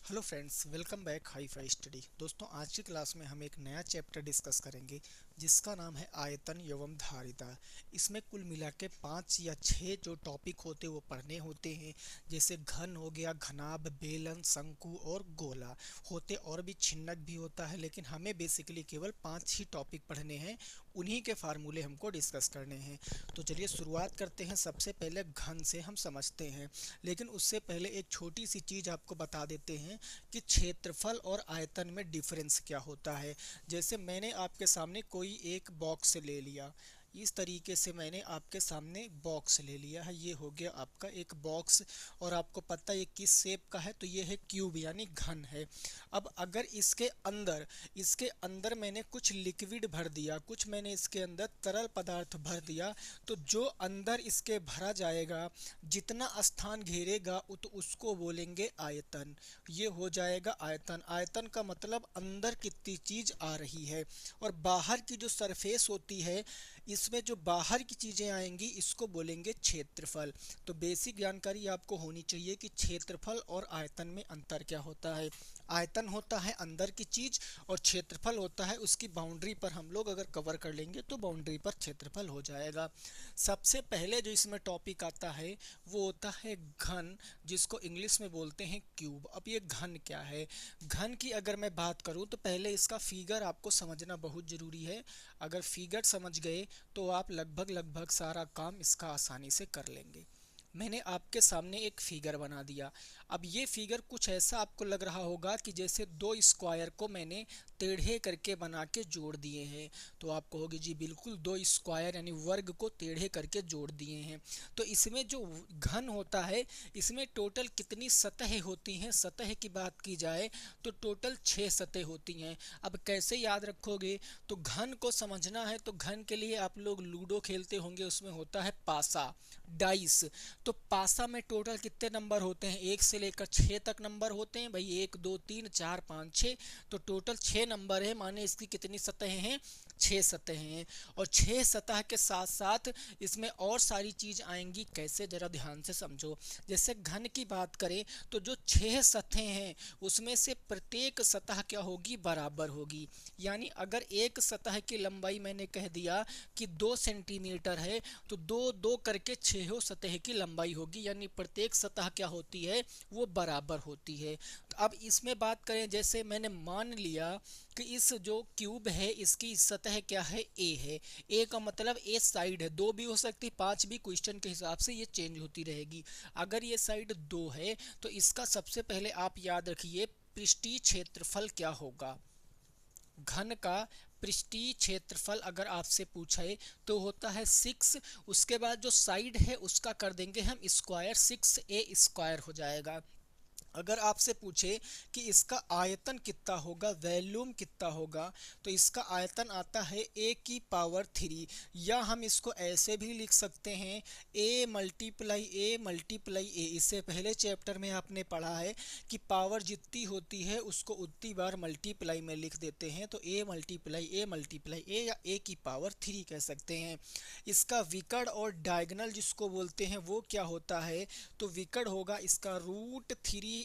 Hello friends, welcome back hi fi study. दोस्तों, आज की क्लास में हम एक नया चैप्टर डिस्कस करेंगे जिसका नाम है आयतन एवं धारिता। इसमें कुल मिला के 5 या 6 जो टॉपिक होते हैं वो पढ़ने होते हैं। जैसे घन हो गया, घनाभ, बेलन, शंकु और गोला। होते और भी छिन्नक भी होता है, लेकिन हमें बेसिकली केवल 5 ही टॉपिक पढ़ने हैं। उन्हीं के फार्मूले हमको डिस्कस करने हैं। तो चलिए शुरुआत करते हैं। सबसे पहले घन से हम समझते हैं, लेकिन उससे पहले एक छोटी सी चीज़ आपको बता देते हैं कि क्षेत्रफल और आयतन में डिफरेंस क्या होता है। जैसे मैंने आपके सामने कोई एक बॉक्स ले लिया, इस तरीके से मैंने आपके सामने बॉक्स ले लिया है। ये हो गया आपका एक बॉक्स, और आपको पता है ये किस शेप का है, तो ये है क्यूब यानी घन है। अब अगर इसके अंदर मैंने कुछ लिक्विड भर दिया, कुछ मैंने इसके अंदर तरल पदार्थ भर दिया, तो जो अंदर इसके भरा जाएगा, जितना स्थान घेरेगा तो उसको बोलेंगे आयतन। ये हो जाएगा आयतन। आयतन का मतलब अंदर कितनी चीज आ रही है। और बाहर की जो सरफेस होती है, इसमें जो बाहर की चीजें आएंगी इसको बोलेंगे क्षेत्रफल। तो बेसिक जानकारी आपको होनी चाहिए कि क्षेत्रफल और आयतन में अंतर क्या होता है। आयतन होता है अंदर की चीज, और क्षेत्रफल होता है उसकी बाउंड्री पर हम लोग अगर कवर कर लेंगे तो बाउंड्री पर क्षेत्रफल हो जाएगा। सबसे पहले जो इसमें टॉपिक आता है वो होता है घन, जिसको इंग्लिश में बोलते हैं क्यूब। अब ये घन क्या है? घन की अगर मैं बात करूं तो पहले इसका फिगर आपको समझना बहुत ज़रूरी है। अगर फिगर समझ गए तो आप लगभग लगभग सारा काम इसका आसानी से कर लेंगे। मैंने आपके सामने एक फिगर बना दिया। अब ये फिगर कुछ ऐसा आपको लग रहा होगा कि जैसे दो स्क्वायर को मैंने टेढ़े करके बना के जोड़ दिए हैं। तो आप कहोगे जी बिल्कुल, दो स्क्वायर यानी वर्ग को टेढ़े करके जोड़ दिए हैं। तो इसमें जो घन होता है, इसमें टोटल कितनी सतह होती हैं? सतह की बात की जाए तो टोटल 6 सतह होती हैं। अब कैसे याद रखोगे? तो घन को समझना है तो घन के लिए आप लोग लूडो खेलते होंगे, उसमें होता है पासा, डाइस। तो पासा में टोटल कितने नंबर होते हैं? 1 से लेकर 6 तक नंबर होते हैं भाई। 1 2 3 4 5 6। तो टोटल 6 नंबर है, माने इसकी कितनी सतह हैं? 6 सतह हैं। और 6 सतह के साथ साथ इसमें और सारी चीज आएंगी। कैसे, जरा ध्यान से समझो। जैसे घन की बात करें तो जो 6 सतह हैं उसमें से प्रत्येक सतह क्या होगी? बराबर होगी। यानी अगर एक सतह की लंबाई मैंने कह दिया कि 2 सेंटीमीटर है, तो दो दो करके 6 सतह की लंबाई होगी, यानी प्रत्येक सतह क्या होती है? वो बराबर होती है। तो अब इसमें बात करें, जैसे मैंने मान लिया कि इस जो क्यूब है इसकी सतह क्या है? ए है। ए का मतलब ए साइड है, दो भी हो सकती, पांच भी, क्वेश्चन के हिसाब से ये चेंज होती रहेगी। अगर ये साइड दो है तो इसका सबसे पहले आप याद रखिए पृष्ठीय क्षेत्रफल क्या होगा। घन का पृष्ठीय क्षेत्रफल अगर आपसे पूछे तो होता है 6। उसके बाद जो साइड है उसका कर देंगे हम स्क्वायर, 6a² हो जाएगा। अगर आपसे पूछे कि इसका आयतन कितना होगा, वॉल्यूम कितना होगा, तो इसका आयतन आता है a⁻3। या हम इसको ऐसे भी लिख सकते हैं a × a। इससे पहले चैप्टर में आपने पढ़ा है कि पावर जितनी होती है उसको उतनी बार मल्टीप्लाई में लिख देते हैं। तो a × a या a⁻3 कह सकते हैं। इसका विकर्ण और डायगोनल जिसको बोलते हैं वो क्या होता है? तो विकर्ण होगा इसका √3 ×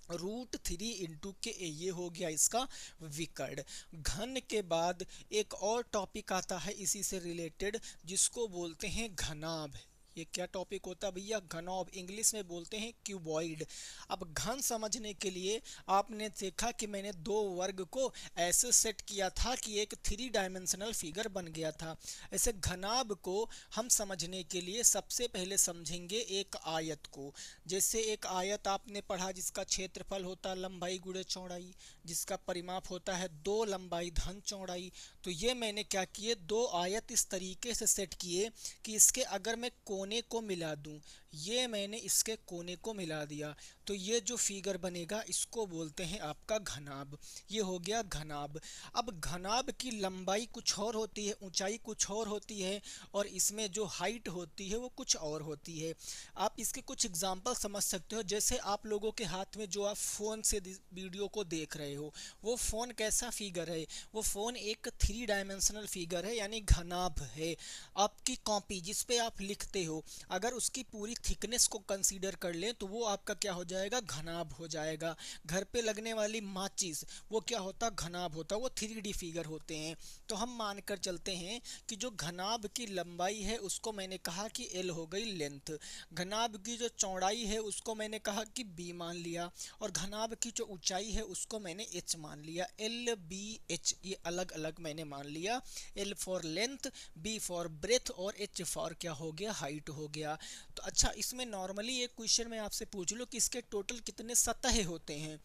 √3 × ये हो गया इसका विकर्ण। घन के बाद एक और टॉपिक आता है इसी से रिलेटेड, जिसको बोलते हैं घनाभ। ये क्या टॉपिक होता है भैया? घनाभ। इंग्लिश में बोलते हैं क्यूबॉइड। अब घन समझने के लिए आपने देखा कि मैंने दो वर्ग को ऐसे सेट किया था कि एक 3 डायमेंशनल फिगर बन गया था। ऐसे घनाभ को हम समझने के लिए सबसे पहले समझेंगे एक आयत को। जैसे एक आयत आपने पढ़ा जिसका क्षेत्रफल होता है लंबाई गुणे चौड़ाई, जिसका परिमाप होता है 2 लंबाई धन चौड़ाई। तो ये मैंने क्या किए, दो आयत इस तरीके से सेट किए कि इसके अगर मैं कोने को मिला दूं, ये मैंने इसके कोने को मिला दिया, तो ये जो फिगर बनेगा इसको बोलते हैं आपका घनाभ। ये हो गया घनाभ। अब घनाभ की लंबाई कुछ और होती है, ऊंचाई कुछ और होती है, और इसमें जो हाइट होती है वो कुछ और होती है। आप इसके कुछ एग्जाम्पल समझ सकते हो। जैसे आप लोगों के हाथ में जो आप फ़ोन से वीडियो को देख रहे हो, वो फ़ोन कैसा फिगर है? वो फ़ोन एक 3 डायमेंशनल फिगर है, यानी घनाभ है। आपकी कॉपी जिस पे आप लिखते हो को, अगर उसकी पूरी थिकनेस को कंसीडर कर लें तो वो आपका क्या हो जाएगा, घनाभ हो जाएगा। घर पे लगने वाली माचिस वो क्या होता, घनाभ होता, वो 3D फिगर होते हैं। तो हम मानकर चलते हैं कि जो घनाभ की लंबाई है उसको मैंने कहा कि L हो गई लेंथ, घनाभ की जो चौड़ाई है उसको मैंने कहा कि B मान लिया, और घनाभ की जो ऊंचाई है उसको मैंने H मान लिया। LBH ये अलग अलग मैंने मान लिया। L for length, B for breadth और H फॉर क्या हो गया, हाइट हो गया। तो अच्छा, इसमें नॉर्मली एक क्वेश्चन मैं आपसे पूछ लूँ कि इसके टोटल कितने सतह होते हैं,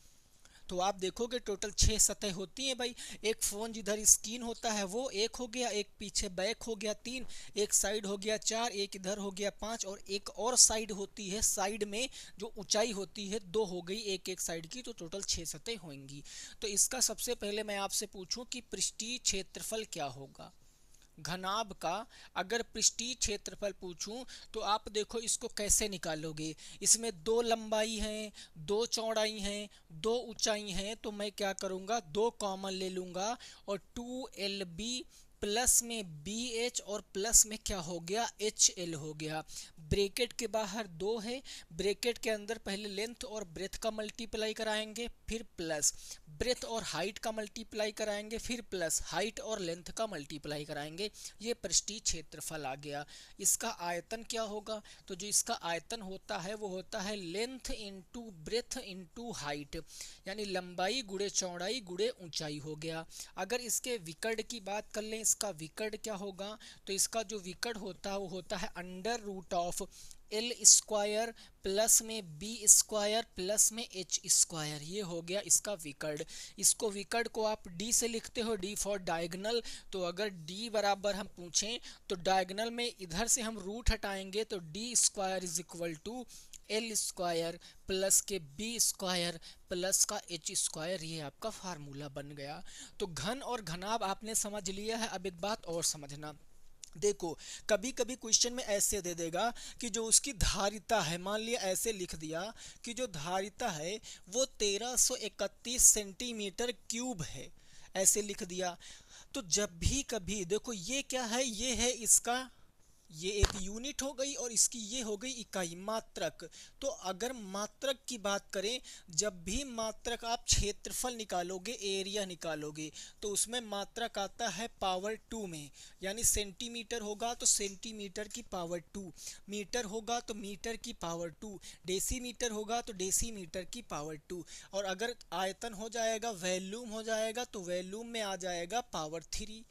तो आप देखोगे टोटल 6 सतह होती हैं भाई। एक फोन जिधर स्क्रीन होता है वो एक हो गया, एक पीछे बैक हो गया 3, एक साइड हो गया 4, एक इधर हो गया 5, और एक और साइड होती है, साइड में जो ऊंचाई होती है 2 हो गई एक एक साइड की, तो टोटल 6 सतह होंगी। तो इसका सबसे पहले मैं आपसे पूछूं कि पृष्ठीय क्षेत्रफल क्या होगा घनाभ का। अगर पृष्ठीय क्षेत्रफल पूछूं तो आप देखो इसको कैसे निकालोगे, इसमें 2 लंबाई हैं, 2 चौड़ाई हैं, 2 ऊंचाई हैं, तो मैं क्या करूंगा, 2 कॉमन ले लूंगा, और 2LB प्लस में BH और प्लस में क्या हो गया, HL हो गया। ब्रैकेट के बाहर 2 है, ब्रैकेट के अंदर पहले लेंथ और ब्रेथ का मल्टीप्लाई कराएंगे, फिर प्लस ब्रेथ और हाइट का मल्टीप्लाई कराएंगे, फिर प्लस हाइट और लेंथ का मल्टीप्लाई कराएंगे। ये पृष्ठीय क्षेत्रफल आ गया। इसका आयतन क्या होगा, तो जो इसका आयतन होता है वो होता है length into breadth into height, यानी लंबाई गुणे चौड़ाई गुणे ऊंचाई हो गया। अगर इसके विकर्ण की बात कर लें, इसका विकर्ण क्या होगा, तो इसका जो विकर्ण होता है वो होता है under root of L square plus में B स्क्वायर प्लस में H स्क्वायर, ये हो गया इसका विकर्ण। इसको विकर्ण को आप D से लिखते हो, D फॉर डायगोनल। तो अगर D बराबर हम पूछें तो डायगोनल में इधर से हम रूट हटाएंगे तो D square is equal to L square plus के B स्क्वायर प्लस का H स्क्वायर, ये आपका फार्मूला बन गया। तो घन और घनाभ आपने समझ लिया है। अब एक बात और समझना, देखो कभी कभी क्वेश्चन में ऐसे दे देगा कि जो उसकी धारिता है, मान लिया ऐसे लिख दिया कि जो धारिता है वो 1331 सेंटीमीटर क्यूब है, ऐसे लिख दिया। तो जब भी कभी देखो ये क्या है, ये है इसका, ये एक यूनिट हो गई और इसकी ये हो गई इकाई, मात्रक। तो अगर मात्रक की बात करें, जब भी मात्रक आप क्षेत्रफल निकालोगे, एरिया निकालोगे, तो उसमें मात्रक आता है पावर 2 में, यानी सेंटीमीटर होगा तो सेंटीमीटर की पावर 2, मीटर होगा तो मीटर की पावर 2, डेसीमीटर होगा तो डेसीमीटर की पावर 2, और अगर आयतन हो जाएगा, वॉल्यूम हो जाएगा, तो वॉल्यूम में आ जाएगा पावर 3।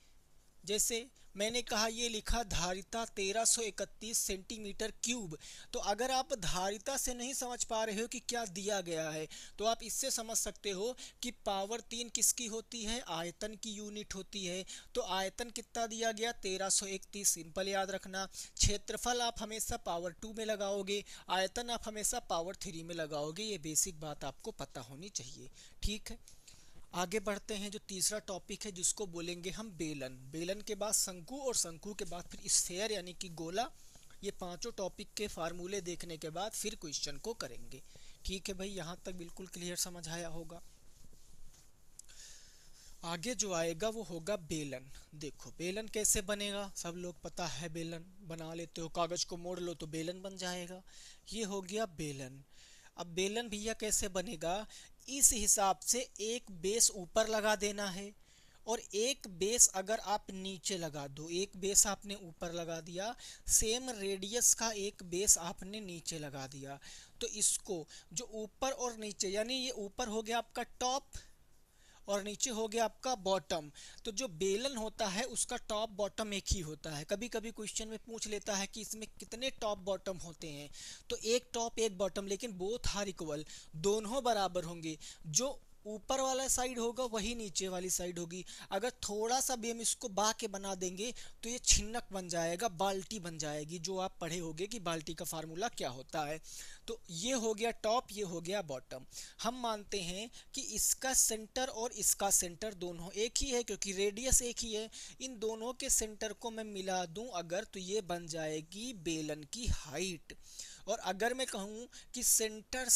जैसे मैंने कहा ये लिखा धारिता 1331 सेंटीमीटर क्यूब, तो अगर आप धारिता से नहीं समझ पा रहे हो कि क्या दिया गया है, तो आप इससे समझ सकते हो कि पावर 3 किसकी होती है, आयतन की यूनिट होती है। तो आयतन कितना दिया गया, 1331, सिंपल याद रखना। क्षेत्रफल आप हमेशा पावर 2 में लगाओगे, आयतन आप हमेशा पावर 3 में लगाओगे, ये बेसिक बात आपको पता होनी चाहिए। ठीक है, आगे बढ़ते हैं। जो तीसरा टॉपिक है जिसको बोलेंगे हम बेलन, बेलन के बाद शंकु और शंकु के बाद फिर स्फेयर यानी कि गोला। ये पांचों टॉपिक के फार्मूले देखने के बाद फिर क्वेश्चन को करेंगे। ठीक है भाई, यहाँ तक बिल्कुल क्लियर समझ आया होगा। आगे जो आएगा वो होगा बेलन। देखो बेलन कैसे बनेगा, सब लोग पता है, बेलन बना लेते हो, कागज को मोड़ लो तो बेलन बन जाएगा। ये हो गया बेलन। अब बेलन भैया कैसे बनेगा, इस हिसाब से एक बेस ऊपर लगा देना है और एक बेस अगर आप नीचे लगा दो, एक बेस आपने ऊपर लगा दिया, सेम रेडियस का एक बेस आपने नीचे लगा दिया, तो इसको जो ऊपर और नीचे, यानी ये ऊपर हो गया आपका टॉप और नीचे हो गया आपका बॉटम। तो जो बेलन होता है उसका टॉप बॉटम एक ही होता है। कभी कभी क्वेश्चन में पूछ लेता है कि इसमें कितने टॉप बॉटम होते हैं, तो एक टॉप एक बॉटम, लेकिन बोथ आर इक्वल, दोनों बराबर होंगे। जो ऊपर वाला साइड होगा वही नीचे वाली साइड होगी। अगर थोड़ा सा भी हम इसको बा के बना देंगे तो ये छिन्नक बन जाएगा, बाल्टी बन जाएगी, जो आप पढ़े होंगे कि बाल्टी का फार्मूला क्या होता है। तो ये हो गया टॉप, ये हो गया बॉटम। हम मानते हैं कि इसका सेंटर और इसका सेंटर दोनों एक ही है, क्योंकि रेडियस एक ही है। इन दोनों के सेंटर को मैं मिला दूं अगर, तो ये बन जाएगी बेलन की हाइट। और अगर मैं कहूँ कि सेंटर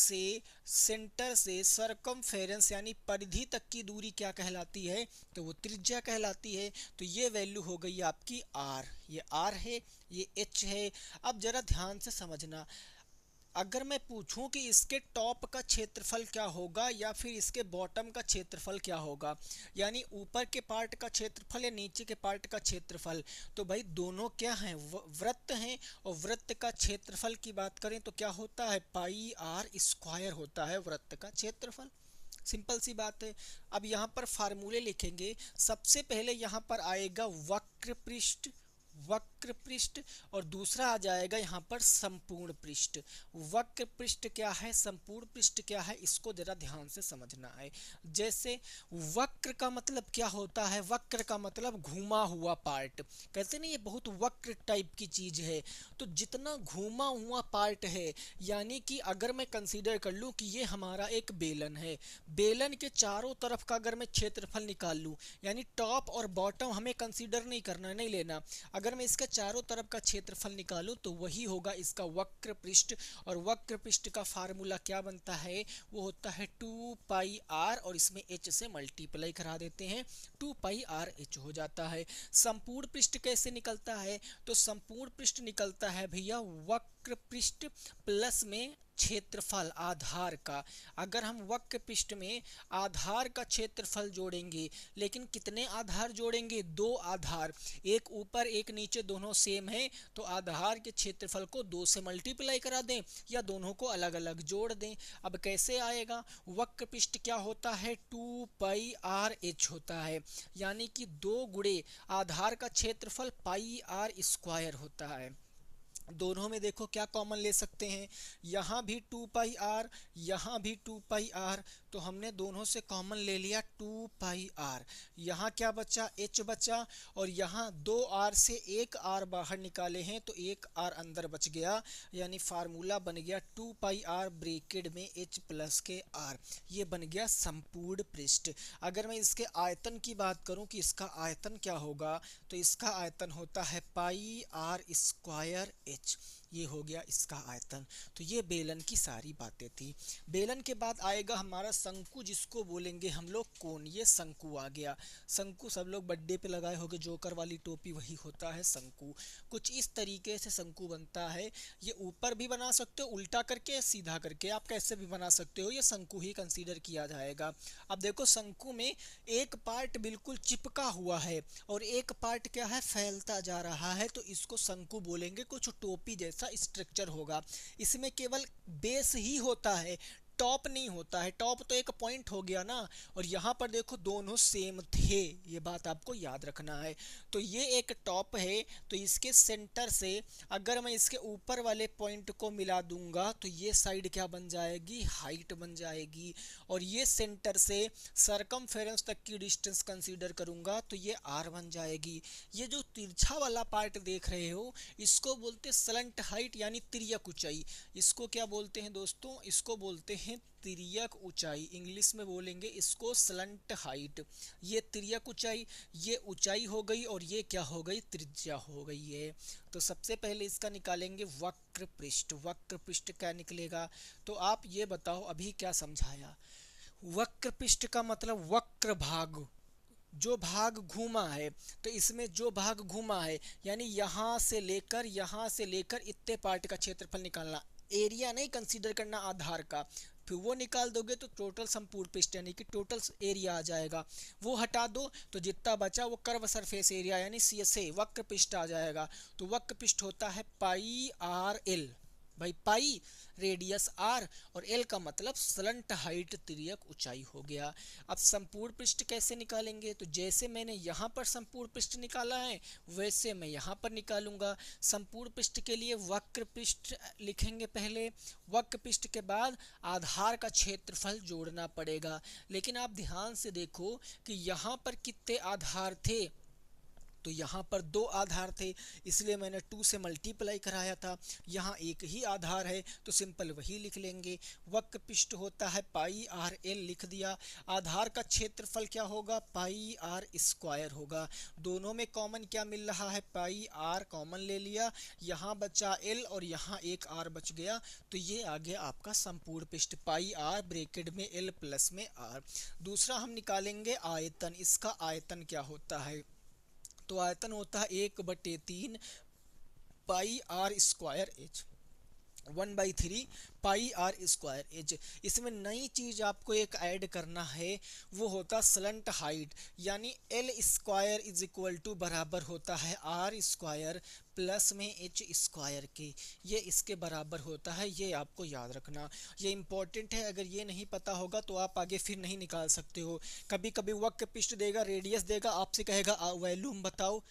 से सरकमफेरेंस यानी परिधि तक की दूरी क्या कहलाती है, तो वो त्रिज्या कहलाती है। तो ये वैल्यू हो गई आपकी आर, ये आर है, ये एच है। अब जरा ध्यान से समझना, अगर मैं पूछूं कि इसके टॉप का क्षेत्रफल क्या होगा या फिर इसके बॉटम का क्षेत्रफल क्या होगा, यानी ऊपर के पार्ट का क्षेत्रफल या नीचे के पार्ट का क्षेत्रफल, तो भाई दोनों क्या हैं, वृत्त हैं। और वृत्त का क्षेत्रफल की बात करें तो क्या होता है, पाई आर स्क्वायर होता है वृत्त का क्षेत्रफल। सिंपल सी बात है। अब यहाँ पर फार्मूले लिखेंगे। सबसे पहले यहाँ पर आएगा वक्र पृष्ठ, वक्र पृष्ठ, और दूसरा आ जाएगा यहाँ पर संपूर्ण पृष्ठ। वक्र पृष्ठ क्या है, संपूर्ण पृष्ठ क्या है, इसको जरा ध्यान से समझना है। जैसे वक्र का मतलब क्या होता है, वक्र का मतलब घूमा हुआ पार्ट, कहते नहीं ये बहुत वक्र टाइप की चीज है। तो जितना घूमा हुआ पार्ट है, यानी कि अगर मैं कंसीडर कर लूं कि ये हमारा एक बेलन है, बेलन के चारों तरफ का अगर मैं क्षेत्रफल निकाल लूं, यानी टॉप और बॉटम हमें कंसीडर नहीं करना, नहीं लेना, अगर मैं इसके चारों तरफ का क्षेत्रफल निकालूं तो वही होगा इसका वक्र पृष्ठ। और वक्र पृष्ठ का फार्मूला क्या बनता है, वो होता है 2πr, और इसमें h से मल्टीप्लाई करा देते हैं, 2πrh हो जाता है। संपूर्ण पृष्ठ कैसे निकलता है, तो संपूर्ण पृष्ठ निकलता है भैया वक्र पृष्ठ प्लस में क्षेत्रफल आधार का। अगर हम वक्र पृष्ठ में आधार का क्षेत्रफल जोड़ेंगे, लेकिन कितने आधार जोड़ेंगे, दो आधार, एक ऊपर एक नीचे दोनों सेम है, तो आधार के क्षेत्रफल को 2 से मल्टीप्लाई करा दें या दोनों को अलग अलग जोड़ दें। अब कैसे आएगा, वक्र पृष्ठ क्या होता है, 2πrh होता है, यानी कि 2 गुणे आधार का क्षेत्रफल पाई आर स्क्वायर होता है। दोनों में देखो क्या कॉमन ले सकते हैं, यहाँ भी 2πr, यहाँ भी 2πr, तो हमने दोनों से कॉमन ले लिया 2πr। यहाँ क्या बचा, h बचा, और यहाँ 2r से एक r बाहर निकाले हैं तो एक r अंदर बच गया, यानी फार्मूला बन गया 2πr ब्रैकेट में h प्लस के r। ये बन गया संपूर्ण पृष्ठ। अगर मैं इसके आयतन की बात करूं कि इसका आयतन क्या होगा, तो इसका आयतन होता है पाई आर स्क्वायर एच, ये हो गया इसका आयतन। तो ये बेलन की सारी बातें थी। बेलन के बाद आएगा हमारा शंकु, जिसको बोलेंगे हम लोग कोण। ये शंकु आ गया। शंकु सब लोग बर्थडे पे लगाए होंगे, जोकर वाली टोपी, वही होता है शंकु। कुछ इस तरीके से शंकु बनता है। ये ऊपर भी बना सकते हो, उल्टा करके, सीधा करके, आप कैसे भी बना सकते हो, ये शंकु ही कंसीडर किया जाएगा। अब देखो शंकु में एक पार्ट बिल्कुल चिपका हुआ है और एक पार्ट क्या है, फैलता जा रहा है, तो इसको शंकु बोलेंगे। कुछ टोपी जैसा स्ट्रक्चर होगा। इसमें केवल बेस ही होता है, टॉप नहीं होता है। टॉप तो एक पॉइंट हो गया ना, और यहाँ पर देखो दोनों सेम थे, ये बात आपको याद रखना है। तो ये एक टॉप है, तो इसके सेंटर से अगर मैं इसके ऊपर वाले पॉइंट को मिला दूंगा तो ये साइड क्या बन जाएगी, हाइट बन जाएगी। और ये सेंटर से सरकमफेरेंस तक की डिस्टेंस कंसीडर करूंगा तो ये आर बन जाएगी। ये जो तिरछा वाला पार्ट देख रहे हो, इसको बोलते स्लंट हाइट यानी तिर्यक ऊंचाई। इसको क्या बोलते हैं दोस्तों, इसको बोलते हैं तिर्यक ऊंचाई। इंग्लिश में बोलेंगे इसको स्लंट हाइट। ये तिर्यक ऊंचाई, ये ऊंचाई हो गई, और ये क्या हो गई, त्रिज्या हो गई है। तो सबसे पहले इसका निकालेंगे वक्र पृष्ठ। वक्र पृष्ठ क्या निकलेगा, तो आप ये बताओ अभी क्या समझाया। वक्र पृष्ठ का मतलब वक्र भाग, जो भाग घूमा है, तो इसमें जो भाग घूमा है यानी यहाँ से लेकर इतने पार्ट का क्षेत्रफल निकालना, एरिया नहीं कंसीडर करना आधार का। फिर वो निकाल दोगे तो टोटल संपूर्ण पृष्ठ यानी कि टोटल एरिया आ जाएगा। वो हटा दो तो जितना बचा वो कर्व सरफेस एरिया यानी सी से वक्र पृष्ठ आ जाएगा। तो वक्र पृष्ठ होता है पाई आर एल, भाई पाई रेडियस आर और एल का मतलब स्लंट हाइट तिर्यक ऊंचाई हो गया। अब संपूर्ण पृष्ठ कैसे निकालेंगे, तो जैसे मैंने यहाँ पर संपूर्ण पृष्ठ निकाला है वैसे मैं यहाँ पर निकालूंगा। संपूर्ण पृष्ठ के लिए वक्र पृष्ठ लिखेंगे पहले, वक्र पृष्ठ के बाद आधार का क्षेत्रफल जोड़ना पड़ेगा। लेकिन आप ध्यान से देखो कि यहाँ पर कितने आधार थे, तो यहाँ पर दो आधार थे इसलिए मैंने 2 से मल्टीप्लाई कराया था। यहाँ एक ही आधार है तो सिंपल वही लिख लेंगे। वक्र पृष्ठ होता है पाई आर एल लिख दिया। आधार का क्षेत्रफल क्या होगा, पाई आर स्क्वायर होगा। दोनों में कॉमन क्या मिल रहा है, पाई आर कॉमन ले लिया, यहाँ बचा एल और यहाँ एक आर बच गया, तो ये आ गया आपका संपूर्ण पृष्ठ पाई आर ब्रैकेट में एल प्लस में आर। दूसरा हम निकालेंगे आयतन। इसका आयतन क्या होता है, तो आयतन होता है 1/3 pi r square h, 1/3 pi r square h. इसमें नई चीज आपको एक ऐड करना है, वो होता स्लंट हाइट, यानी L square is equal to बराबर होता है आर स्क्वायर प्लस में एच स्क्वायर के। ये इसके बराबर होता है, ये आपको याद रखना, ये इंपॉर्टेंट है। अगर ये नहीं पता होगा तो आप आगे फिर नहीं निकाल सकते हो। कभी कभी वक्र पृष्ठ देगा, रेडियस देगा, आपसे कहेगा वॉल्यूम बताओ,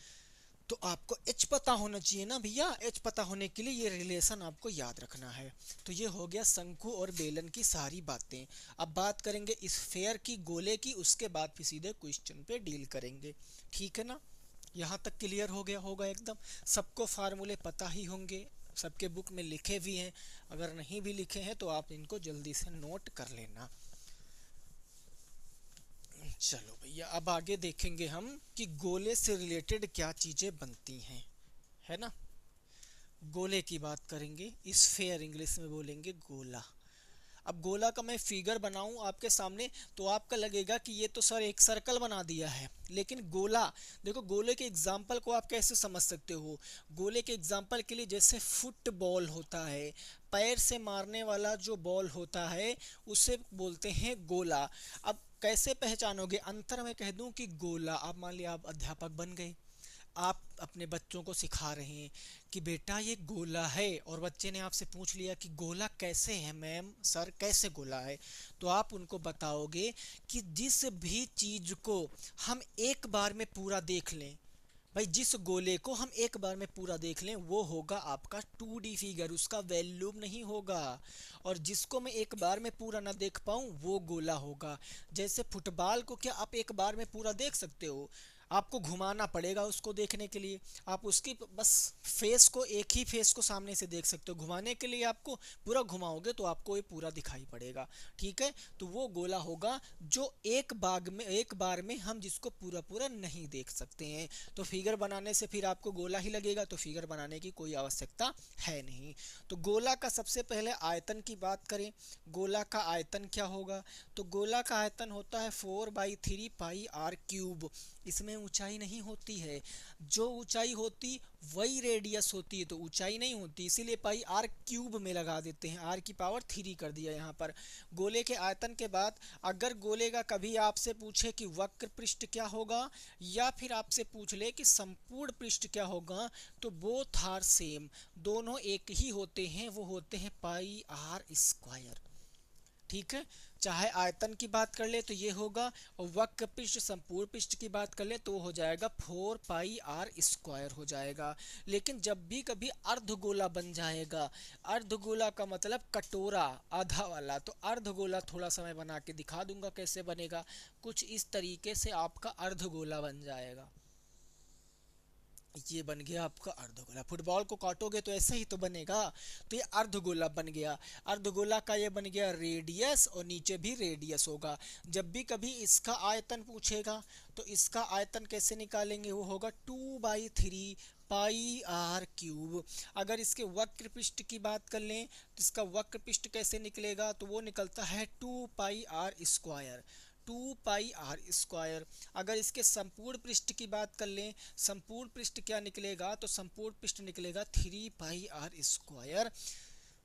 तो आपको एच पता होना चाहिए ना भैया। एच पता होने के लिए ये रिलेशन आपको याद रखना है। तो ये हो गया शंकु और बेलन की सारी बातें। अब बात करेंगे स्फेयर की, गोले की, उसके बाद फिर सीधे क्वेश्चन पे डील करेंगे। ठीक है ना, यहाँ तक क्लियर हो गया होगा एकदम। सबको फार्मूले पता ही होंगे, सबके बुक में लिखे भी हैं। अगर नहीं भी लिखे हैं तो आप इनको जल्दी से नोट कर लेना। चलो भैया अब आगे देखेंगे हम कि गोले से रिलेटेड क्या चीजें बनती हैं, है ना। गोले की बात करेंगे, स्फेयर इंग्लिश में बोलेंगे गोला। अब गोला का मैं फिगर बनाऊं आपके सामने तो आपका लगेगा कि ये तो सर एक सर्कल बना दिया है, लेकिन गोला देखो, गोले के एग्जाम्पल को आप कैसे समझ सकते हो। गोले के एग्जाम्पल के लिए जैसे फुटबॉल होता है, पैर से मारने वाला जो बॉल होता है उसे बोलते हैं गोला। अब कैसे पहचानोगे, अंतर मैं कह दूं कि गोला, आप मान लिया आप अध्यापक बन गए, आप अपने बच्चों को सिखा रहे हैं कि बेटा ये गोला है, और बच्चे ने आपसे पूछ लिया कि गोला कैसे है मैम सर, कैसे गोला है, तो आप उनको बताओगे कि जिस भी चीज को हम एक बार में पूरा देख लें, भाई जिस गोले को हम एक बार में पूरा देख लें वो होगा आपका 2D फिगर, उसका वॉल्यूम नहीं होगा। और जिसको मैं एक बार में पूरा ना देख पाऊँ वो गोला होगा। जैसे फुटबॉल को क्या आप एक बार में पूरा देख सकते हो, आपको घुमाना पड़ेगा उसको देखने के लिए। आप उसकी बस फेस को, एक ही फेस को सामने से देख सकते हो, घुमाने के लिए आपको पूरा घुमाओगे तो आपको ये पूरा दिखाई पड़ेगा। ठीक है, तो वो गोला होगा जो एक बार में हम जिसको पूरा पूरा नहीं देख सकते हैं। तो फिगर बनाने से फिर आपको गोला ही लगेगा, तो फिगर बनाने की कोई आवश्यकता है नहीं। तो गोला का सबसे पहले आयतन की बात करें, गोला का आयतन क्या होगा, तो गोला का आयतन होता है 4/3 पाई आर क्यूब। इसमें ऊंचाई नहीं होती है, जो ऊंचाई होती वही रेडियस होती है, तो ऊंचाई नहीं होती, इसीलिए पाई आर क्यूब में लगा देते हैं, आर की पावर 3 कर दिया यहाँ पर। गोले के आयतन के बाद अगर गोले का कभी आपसे पूछे कि वक्र पृष्ठ क्या होगा, या फिर आपसे पूछ ले कि संपूर्ण पृष्ठ क्या होगा, तो बोथ आर सेम, दोनों एक ही होते हैं, वो होते हैं पाई आर स्क्वायर। ठीक है, चाहे आयतन की बात कर ले तो ये होगा, और वक्र पृष्ठ संपूर्ण पृष्ठ की बात कर ले तो वो हो जाएगा 4 पाई आर स्क्वायर हो जाएगा। लेकिन जब भी कभी अर्धगोला बन जाएगा, अर्धगोला का मतलब कटोरा आधा वाला, तो अर्धगोला थोड़ा सा मैं बना के दिखा दूंगा कैसे बनेगा। कुछ इस तरीके से आपका अर्धगोला बन जाएगा। ये बन गया आपका अर्धगोला। फुटबॉल को काटोगे तो ऐसे ही तो बनेगा, तो ये अर्धगोला बन गया। अर्धगोला का ये बन गया रेडियस, और नीचे भी रेडियस होगा। जब भी कभी इसका आयतन पूछेगा तो इसका आयतन कैसे निकालेंगे, वो होगा 2/3 पाई आर क्यूब। अगर इसके वक्र पृष्ठ की बात कर लें तो इसका वक्र पृष्ठ कैसे निकलेगा, तो वो निकलता है 2 pi r square, 2 pi r square. अगर इसके संपूर्ण पृष्ठ की बात कर लें, संपूर्ण पृष्ठ क्या निकलेगा, तो संपूर्ण पृष्ठ निकलेगा 3 पाई आर स्क्वायर।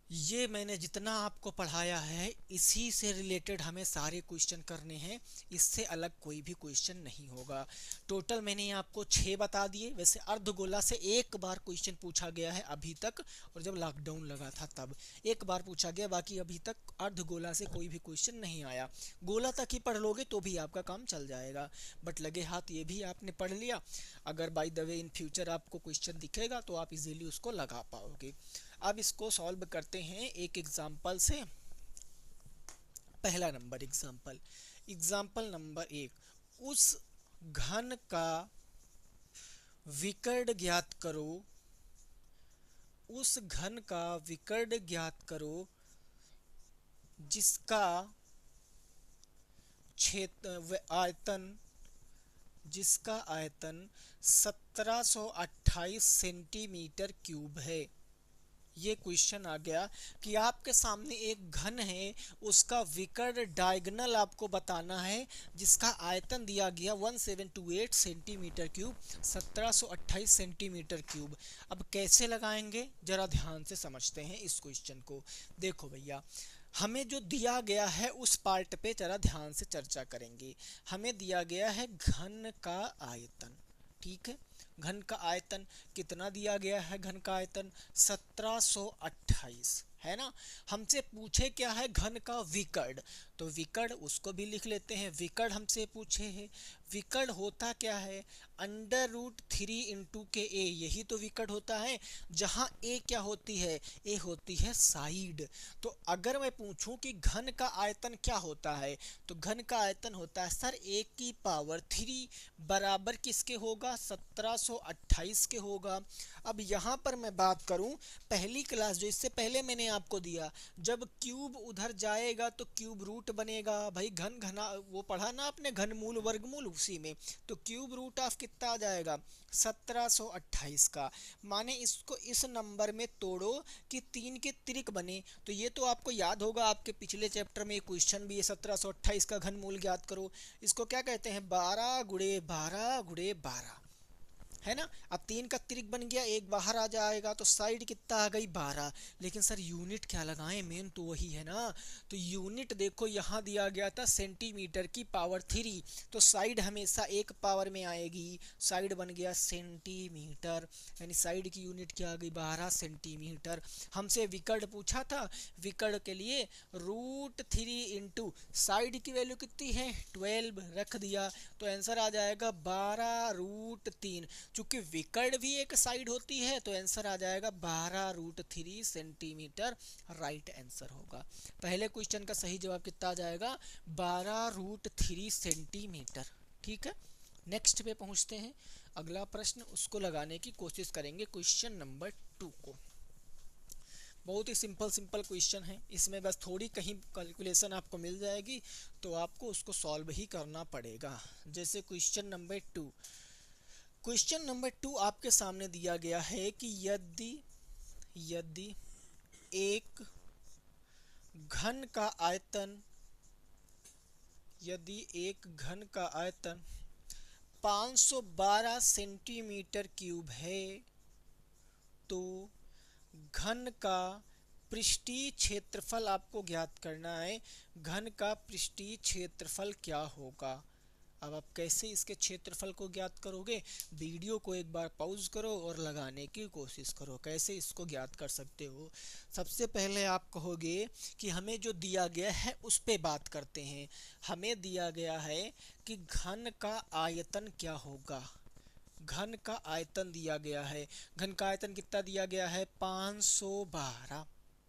ये मैंने जितना आपको पढ़ाया है इसी से रिलेटेड हमें सारे क्वेश्चन करने हैं, इससे अलग कोई भी क्वेश्चन नहीं होगा। टोटल मैंने आपको 6 बता दिए। वैसे अर्धगोला से एक बार क्वेश्चन पूछा गया है अभी तक, और जब लॉकडाउन लगा था तब एक बार पूछा गया, बाकी अभी तक अर्धगोला से कोई भी क्वेश्चन नहीं आया। गोला तक ही पढ़ लोगे तो भी आपका काम चल जाएगा, बट लगे हाथ ये भी आपने पढ़ लिया। अगर by the way in future आपको क्वेश्चन दिखेगा तो आप इजीली उसको लगा पाओगे। अब इसको सॉल्व करते हैं एक एग्जाम्पल से। पहला नंबर एग्जाम्पल, एग्जाम्पल नंबर 1, उस घन का विकर्ण ज्ञात करो, उस घन का विकर्ण ज्ञात करो जिसका क्षेत्र आयतन, जिसका आयतन 1728 सेंटीमीटर क्यूब है। ये क्वेश्चन आ गया कि आपके सामने एक घन है, उसका विकर्ण डायगोनल आपको बताना है, जिसका आयतन दिया गया 1728 सेंटीमीटर क्यूब, 1728 सेंटीमीटर क्यूब। अब कैसे लगाएंगे जरा ध्यान से समझते हैं इस क्वेश्चन को। देखो भैया, हमें जो दिया गया है उस पार्ट पे जरा ध्यान से चर्चा करेंगे। हमें दिया गया है घन का आयतन, ठीक है। घन का आयतन कितना दिया गया है? घन का आयतन 1728 है ना। हमसे पूछे क्या है? घन का विकर्ण। तो विकर्ण उसको भी लिख लेते हैं। विकर्ण हमसे पूछे है, विकर्ण होता क्या है? √3 इंटू के ए, यही तो विकर्ण होता है। जहां ए क्या होती है? ए होती है साइड। तो अगर मैं पूछूं कि घन का आयतन क्या होता है, तो घन का आयतन होता है सर ए की पावर 3 बराबर किसके होगा? 1728 के होगा। अब यहाँ पर मैं बात करूं, पहली क्लास जो इससे पहले मैंने आपको दिया, जब क्यूब उधर जाएगा तो क्यूब रूट बनेगा। भाई घन घना वो पढ़ा ना आपने, घनमूल वर्गमूल, उसी में। तो क्यूब रूट ऑफ कितना आ जाएगा? 1728 का। माने इसको इस नंबर में तोड़ो कि 3 के तिरिक बने। तो ये तो आपको याद होगा, आपके पिछले चैप्टर में क्वेश्चन भी है, 1728 का घनमूल ज्ञात करो। इसको क्या कहते हैं? 12 गुणे 12 गुणे 12, है ना। अब 3 का तिरिक बन गया, एक बाहर आ जाएगा, तो साइड कितना आ गई? 12। लेकिन सर यूनिट क्या लगाएं? मेन तो वही है ना। तो यूनिट देखो यहाँ दिया गया था सेंटीमीटर की पावर 3, तो साइड हमेशा एक पावर में आएगी। साइड बन गया सेंटीमीटर, यानी साइड की यूनिट क्या आ गई? 12 सेंटीमीटर। हमसे विकर्ण पूछा था, विकर्ण के लिए √3 इंटू साइड की वैल्यू कितनी है? 12 रख दिया, तो आंसर आ जाएगा 12√3। चूंकि विकर्ण भी एक साइड होती है, तो आंसर आ जाएगा 12√3 सेंटीमीटर। राइट आंसर होगा। पहले क्वेश्चन का सही जवाब कितना आ जाएगा? 12√3 सेंटीमीटर। ठीक है, नेक्स्ट पे पहुंचते हैं। अगला प्रश्न, उसको लगाने की कोशिश करेंगे, क्वेश्चन नंबर 2 को। बहुत ही सिंपल सिंपल क्वेश्चन है, इसमें बस थोड़ी कहीं कैलकुलेशन आपको मिल जाएगी, तो आपको उसको सॉल्व ही करना पड़ेगा। जैसे क्वेश्चन नंबर 2, क्वेश्चन नंबर 2 आपके सामने दिया गया है कि यदि यदि एक घन का आयतन, यदि एक घन का आयतन 512 सेंटीमीटर क्यूब है, तो घन का पृष्ठीय क्षेत्रफल आपको ज्ञात करना है। घन का पृष्ठीय क्षेत्रफल क्या होगा? अब आप कैसे इसके क्षेत्रफल को ज्ञात करोगे? वीडियो को एक बार पॉज करो और लगाने की कोशिश करो, कैसे इसको ज्ञात कर सकते हो। सबसे पहले आप कहोगे कि हमें जो दिया गया है उस पे बात करते हैं। हमें दिया गया है कि घन का आयतन क्या होगा। घन का आयतन दिया गया है, घन का आयतन कितना दिया गया है? 512।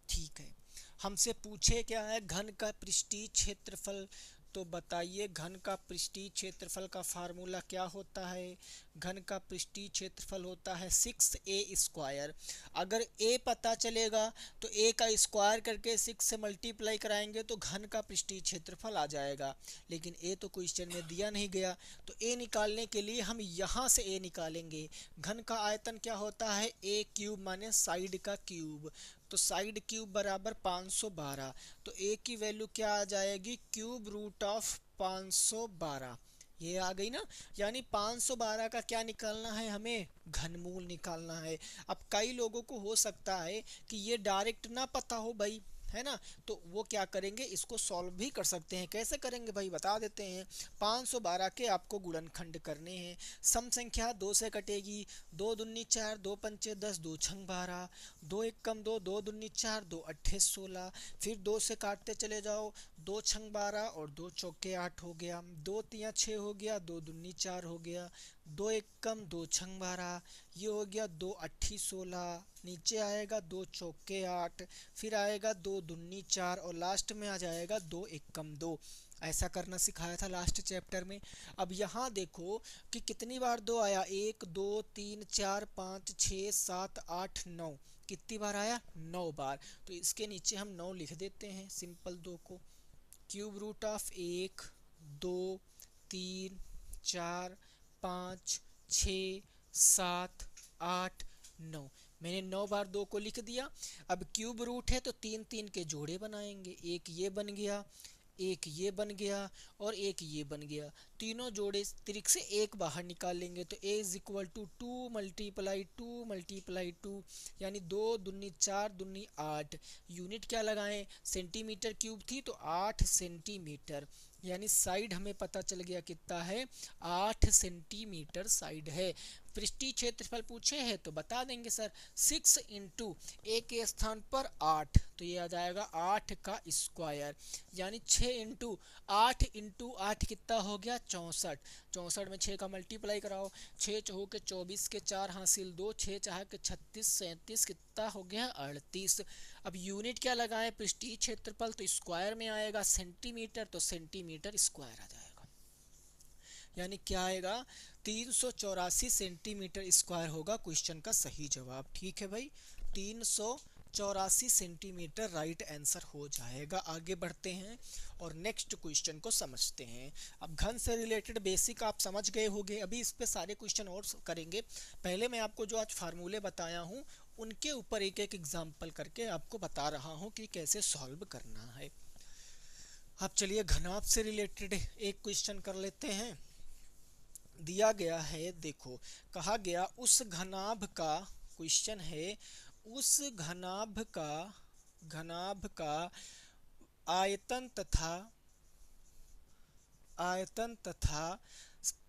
ठीक है, हमसे पूछे क्या है? घन का पृष्ठीय क्षेत्रफल। तो बताइए घन का पृष्ठीय क्षेत्रफल का फार्मूला क्या होता है? घन का पृष्ठीय क्षेत्रफल होता है 6a²। अगर a पता चलेगा तो a का स्क्वायर करके 6 से मल्टीप्लाई कराएंगे तो घन का पृष्ठीय क्षेत्रफल आ जाएगा। लेकिन a तो क्वेश्चन में दिया नहीं गया, तो a निकालने के लिए हम यहाँ से a निकालेंगे। घन का आयतन क्या होता है? a³ माने साइड का क्यूब। तो साइड क्यूब बराबर 512, तो a की वैल्यू क्या आ जाएगी? Cube root of 512। ये आ गई ना। यानी 512 का क्या निकालना है? हमें घनमूल निकालना है। अब कई लोगों को हो सकता है कि ये डायरेक्ट ना पता हो भाई, है ना, तो वो क्या करेंगे? इसको सॉल्व भी कर सकते हैं। कैसे करेंगे भाई, बता देते हैं। 512 के आपको गुणनखंड करने हैं। सम संख्या 2 से कटेगी, 2 दूनी 4, 2 पंचे 10, 2 छंग 12, 2 एक कम 2, 2 दूनी 4, 2 अट्ठे 16। फिर 2 से काटते चले जाओ, 2 छंग 12 और 2 चौके 8 हो गया, 2 तिया 6 हो गया, 2 दूनी 4 हो गया, 2 एक कम 2 छंग 12, ये हो गया 2 अट्ठी 16। नीचे आएगा 2 चौके 8, फिर आएगा 2 दूनी 4 और लास्ट में आ जाएगा 2 एक कम 2। ऐसा करना सिखाया था लास्ट चैप्टर में। अब यहाँ देखो कि कितनी बार दो आया, 1 2 3 4 5 6 7 8 9, कितनी बार आया, 9 बार। तो इसके नीचे हम 9 लिख देते हैं सिंपल 2 को। क्यूब रूट ऑफ 1 2 3 4 5 6 7 8 9, मैंने 9 बार 2 को लिख दिया। अब क्यूब रूट है तो 3 3 के जोड़े बनाएंगे, एक ये बन गया, एक ये बन गया और एक ये बन गया। तीनों जोड़े त्रिक से एक बाहर निकालेंगे तो a इज इक्वल टू 2 × 2 × 2, यानी 2 दूनी 4 दूनी 8। यूनिट क्या लगाएं, सेंटीमीटर क्यूब थी तो 8 सेंटीमीटर, यानी साइड हमें पता चल गया कितना है, 8 सेंटीमीटर साइड है। पृष्ठीय क्षेत्रफल पूछे हैं तो बता देंगे सर 6 इंटू ए के स्थान पर 8, तो ये आ जाएगा 8 का स्क्वायर, यानी 6 इंटू 8 कितना हो गया, 64। 64 में 6 का मल्टीप्लाई कराओ, 6 चौके के 24 के 4 हासिल 2, 6 चाह के 36 37, कितना हो गया 38। अब यूनिट क्या लगाएं, पृष्ठीय क्षेत्रफल तो स्क्वायर में आएगा सेंटीमीटर, तो सेंटीमीटर स्क्वायर आ जाएगा, यानी क्या आएगा 384 सेंटीमीटर स्क्वायर होगा क्वेश्चन का सही जवाब। ठीक है भाई, 384 सेंटीमीटर राइट आंसर हो जाएगा। आगे बढ़ते हैं और नेक्स्ट क्वेश्चन को समझते हैं। अब घन से रिलेटेड बेसिक आप समझ गए होंगे, अभी इस पे सारे क्वेश्चन और करेंगे। पहले मैं आपको जो आज फार्मूले बताया हूँ उनके ऊपर एक एक एग्जाम्पल करके आपको बता रहा हूँ कि कैसे सॉल्व करना है। अब चलिए घनाभ से रिलेटेड एक क्वेश्चन कर लेते हैं। दिया गया है, देखो कहा गया उस घनाभ का, क्वेश्चन है उस घनाभ का आयतन तथा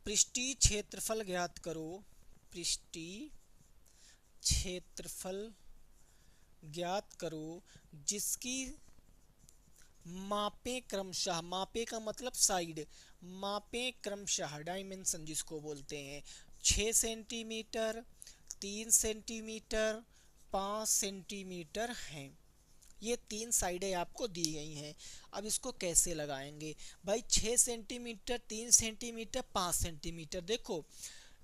पृष्ठीय क्षेत्रफल ज्ञात करो, पृष्ठीय क्षेत्रफल ज्ञात करो जिसकी मापे क्रमशः, मापे का मतलब साइड, मापे क्रमशः डायमेंशन जिसको बोलते हैं, 6 सेंटीमीटर, 3 सेंटीमीटर, 5 सेंटीमीटर हैं। ये 3 साइडें आपको दी गई हैं। अब इसको कैसे लगाएंगे भाई, 6 सेंटीमीटर, 3 सेंटीमीटर, 5 सेंटीमीटर। देखो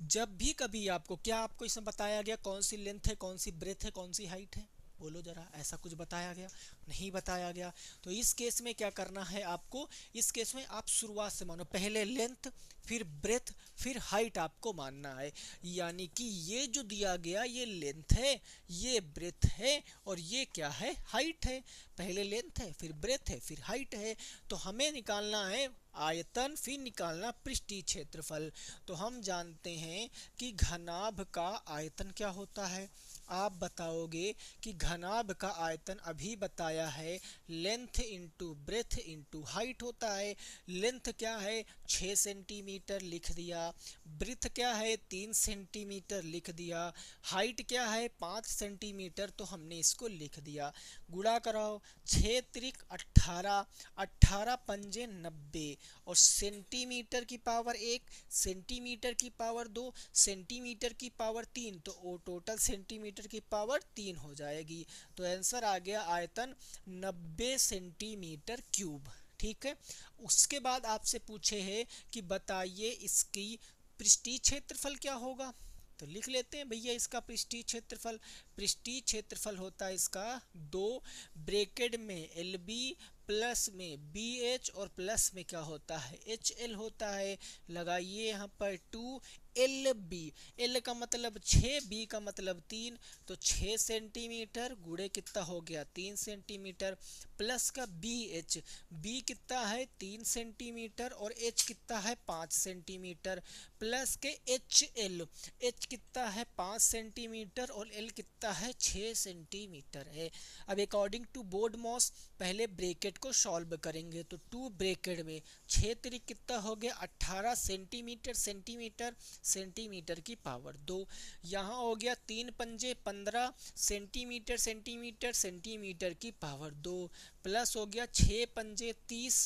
जब भी कभी आपको, क्या आपको इसमें बताया गया कौन सी लेंथ है, कौन सी ब्रेथ है, कौन सी हाइट है, बोलो जरा, ऐसा कुछ बताया गया नहीं बताया गया। तो इस केस में क्या करना है आपको, इस केस में आप शुरुआत से मानो, पहले लेंथ फिर ब्रेथ फिर हाइट आपको मानना है। यानी कि ये जो दिया गया ये लेंथ है, ये ब्रेथ है और ये क्या है, हाइट है। पहले लेंथ है फिर ब्रेथ है फिर हाइट है। तो हमें निकालना है आयतन, फिर निकालना पृष्ठीय क्षेत्रफल। तो हम जानते हैं कि घनाभ का आयतन क्या होता है। आप बताओगे कि घनाभ का आयतन अभी बताया है length into breadth into height होता है। लेंथ क्या है 6 सेंटीमीटर लिख दिया, ब्रेथ क्या है 3 सेंटीमीटर लिख दिया, हाइट क्या है 5 सेंटीमीटर, तो हमने इसको लिख दिया। गुणा कराओ, 6 त्रिक 18, 18 पंजे 90 और सेंटीमीटर की पावर 1, सेंटीमीटर की पावर 2, सेंटीमीटर की पावर 3, तो वो टोटल सेंटीमीटर की पावर 3 हो जाएगी। तो आंसर आ गया आयतन 90 सेंटीमीटर क्यूब। ठीक है, उसके बाद आपसे पूछे हैं कि बताइए इसकी पृष्ठीय क्षेत्रफल क्या होगा। तो लिख लेते हैं भैया इसका पृष्ठीय क्षेत्रफल। पृष्ठीय क्षेत्रफल होता है इसका 2 ब्रैकेट में एल बी प्लस में बी एच और प्लस में क्या होता है एच एल होता है। लगाइए यहाँ पर 2 एल बी, एल का मतलब 6, बी का मतलब 3, तो 6 सेंटीमीटर गुणे कितना हो गया 3 सेंटीमीटर, प्लस का बी एच, बी कितना है 3 सेंटीमीटर और एच कितना है 5 सेंटीमीटर, प्लस के एच एल, एच कितना है 5 सेंटीमीटर और एल कितना है 6 सेंटीमीटर है। अब अकॉर्डिंग टू बोर्ड मॉस पहले ब्रैकेट को सॉल्व करेंगे। तो 2 ब्रैकेट में 6 त्रिक कितना हो गया 18 सेंटीमीटर, सेंटीमीटर सेंटीमीटर की पावर 2, यहाँ हो गया 3 पंजे 15 सेंटीमीटर, सेंटीमीटर सेंटीमीटर की पावर 2, प्लस हो गया 6 पंजे 30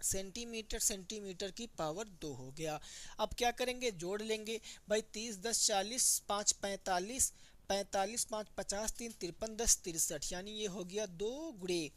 सेंटीमीटर, सेंटीमीटर की पावर 2 हो गया। अब क्या करेंगे, जोड़ लेंगे भाई, 30 10 40, 5 45, 45 5 50, 3 53 10 63, यानी ये हो गया 2 गुणे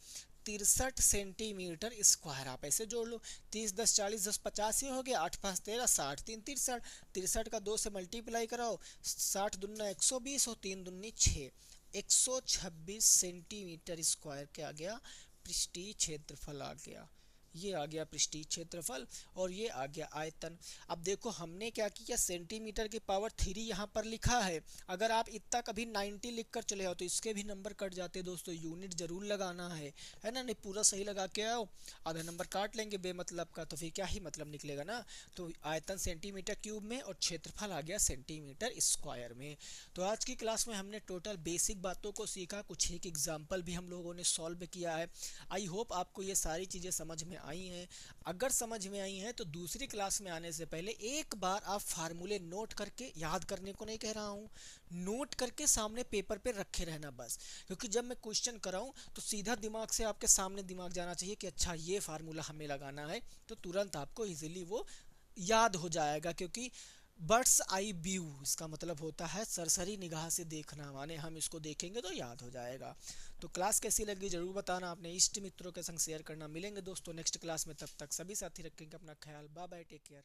63 सेंटीमीटर स्क्वायर। आप ऐसे जोड़ लो, 30 10 40 10 50 ये हो गया, 8 5 13 60 3 63, 63 का 2 से मल्टीप्लाई कराओ, 60 दूना 120 और 3 दूनी 6, 126 सेंटीमीटर स्क्वायर क्या आ गया, पृष्ठीय क्षेत्रफल आ गया। ये आ गया पृष्ठीय क्षेत्रफल और ये आ गया आयतन। अब देखो हमने क्या किया, सेंटीमीटर की पावर 3 यहाँ पर लिखा है। अगर आप इतना कभी 90 लिख कर चले आओ तो इसके भी नंबर कट जाते दोस्तों, यूनिट जरूर लगाना है ना, नहीं पूरा सही लगा के आओ, आधा नंबर काट लेंगे बेमतलब का, तो फिर क्या ही मतलब निकलेगा ना। तो आयतन सेंटीमीटर क्यूब में और क्षेत्रफल आ गया सेंटीमीटर स्क्वायर में। तो आज की क्लास में हमने टोटल बेसिक बातों को सीखा, कुछ एक एग्जाम्पल भी हम लोगों ने सॉल्व किया है। आई होप आपको ये सारी चीज़ें समझ में आई हैं। अगर समझ में आई हैं तो दूसरी क्लास में आने से पहले एक बार आप फार्मूले नोट करके, याद करने को नहीं कह रहा हूँ, नोट करके सामने पेपर पे रखे रहना बस, क्योंकि जब मैं क्वेश्चन कराऊँ तो सीधा दिमाग से आपके सामने दिमाग जाना चाहिए कि अच्छा ये फार्मूला हमें लगाना है, तो तुरंत आपको इजीली वो याद हो जाएगा। क्योंकि बर्ड्स आई व्यू इसका मतलब होता है सरसरी निगाह से देखना, माने हम इसको देखेंगे तो याद हो जाएगा। तो क्लास कैसी लगी जरूर बताना, अपने इष्ट मित्रों के संग शेयर करना। मिलेंगे दोस्तों नेक्स्ट क्लास में, तब तक सभी साथी रखेंगे अपना ख्याल। Bye bye, take care.